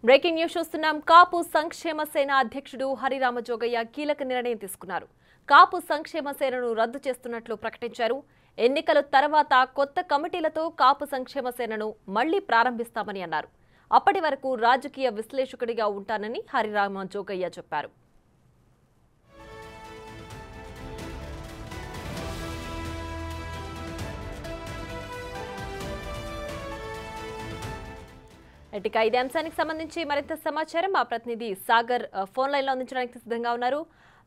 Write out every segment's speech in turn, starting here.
Breaking news చూస్తున్నాం. కాపు సంక్షేమ సేన అధ్యక్షుడు హరిరామ జోగయ్య కీలక నిర్ణయం తీసుకున్నారు. కాపు సంక్షేమ సేనను రద్దు చేస్తున్నట్లు ప్రకటించారు. ఎన్నికల తర్వాత కొత్త కమిటీలతో కాపు సంక్షేమ సేనను మళ్లీ ప్రారంభిస్తామని అన్నారు. అప్పటి వరకు రాజకీయ విశ్లేషకుడిగా ఉంటానని హరిరామ జోగయ్య చెప్పారు. ఇక ఇదే అంశానికి సంబంధించి మరింత సమాచారం మా ప్రతినిధి సాగర్ ఫోన్ లైన్ లో అందించడానికి సిద్ధంగా ఉన్నారు.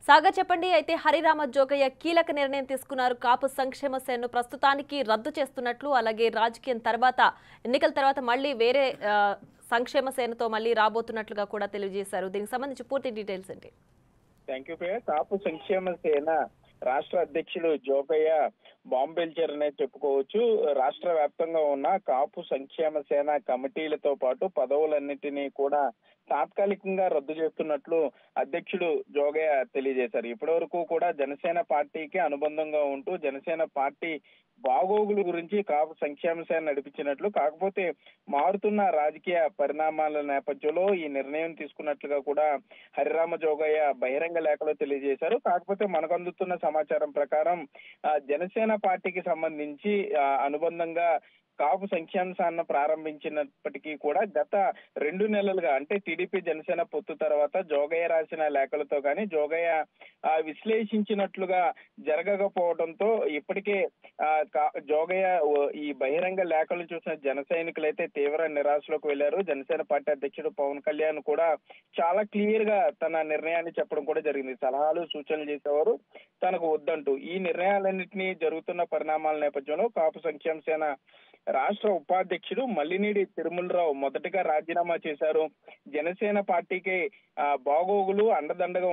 సాగర్, చెప్పండి. అయితే హరిరామ జోగయ్య కీలక నిర్ణయం తీసుకున్నారు. కాపు సంక్షేమ సేనను ప్రస్తుతానికి రద్దు చేస్తున్నట్లు, అలాగే రాజకీయం తర్వాత ఎన్నికల తర్వాత మళ్ళీ వేరే సంక్షేమ సేనతో మళ్ళీ రాబోతున్నట్లుగా కూడా తెలియజేశారు. దీనికి సంబంధించి పూర్తి డీటెయిల్స్ ఏంటి? థ్యాంక్ యూ ప్రియ. కాపు సంక్షేమ సేన రాష్ట్ర అధ్యక్షులు జోగయ్య బాంబేల్చారనే చెప్పుకోవచ్చు. రాష్ట్ర వ్యాప్తంగా ఉన్న కాపు సంక్షేమ సేన కమిటీలతో పాటు పదవులన్నింటినీ కూడా తాత్కాలికంగా రద్దు చేస్తున్నట్లు అధ్యక్షుడు జోగయ్య తెలియజేశారు. ఇప్పటి వరకు కూడా జనసేన పార్టీకి అనుబంధంగా ఉంటూ జనసేన పార్టీ బాగోగుల గురించి కాపు సంక్షేమ సేన నడిపించినట్లు, కాకపోతే మారుతున్న రాజకీయ పరిణామాల నేపథ్యంలో ఈ నిర్ణయం తీసుకున్నట్లుగా కూడా హరిరామ జోగయ్య బహిరంగ లేఖలో తెలియజేశారు. కాకపోతే మనకు అందుతున్న సమాచారం ప్రకారం జనసేన పార్టీకి సంబంధించి అనుబంధంగా కాపు సంక్షేమ సేన ప్రారంభించినప్పటికీ కూడా గత 2 నెలలుగా, అంటే టీడీపీ జనసేన పొత్తు తర్వాత జోగయ్య రాసిన లేఖలతో కానీ జోగయ్య విశ్లేషించినట్లుగా జరగకపోవడంతో ఇప్పటికే జోగయ్య ఈ బహిరంగ లేఖలు చూసిన జన సైనికులైతే తీవ్ర నిరాశలోకి వెళ్లారు. జనసేన పార్టీ అధ్యక్షుడు పవన్ కళ్యాణ్ కూడా చాలా క్లియర్ గా తన నిర్ణయాన్ని చెప్పడం కూడా జరిగింది. సలహాలు సూచనలు చేసేవారు, తనకు వద్దంటూ. ఈ నిర్ణయాలన్నింటినీ జరుగుతున్న పరిణామాల నేపథ్యంలో కాపు సంక్షేమ సేన రాష్ట్ర ఉపాధ్యక్షుడు మల్లినేని తిరుమలరావు మొదటగా రాజీనామా చేశారు. జనసేన పార్టీకి బాగోగులు అండదండగా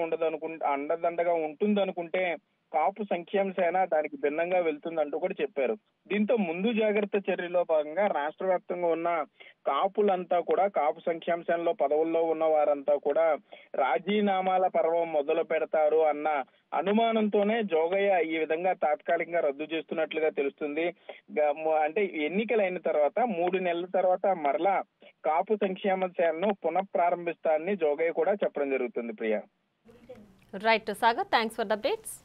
ఉంటుందనుకుంటే కాపు సంక్షేమ సేన దానికి భిన్నంగా వెళ్తుందంటూ కూడా చెప్పారు. దీంతో ముందు జాగ్రత్త చర్యలో భాగంగా రాష్ట్ర వ్యాప్తంగా ఉన్న కాపులంతా కూడా, కాపు సంక్షేమ సేనలో పదవుల్లో ఉన్న వారంతా కూడా రాజీనామాల పర్వం మొదలు పెడతారు అన్న అనుమానంతోనే జోగయ్య ఈ విధంగా తాత్కాలికంగా రద్దు చేస్తున్నట్లుగా తెలుస్తుంది. అంటే ఎన్నికలైన తర్వాత 3 నెలల తర్వాత మరలా కాపు సంక్షేమ సేనను పునఃప్రారంభిస్తారని జోగయ్య కూడా చెప్పడం జరుగుతుంది. Priya. Right Sagar, thanks for the updates.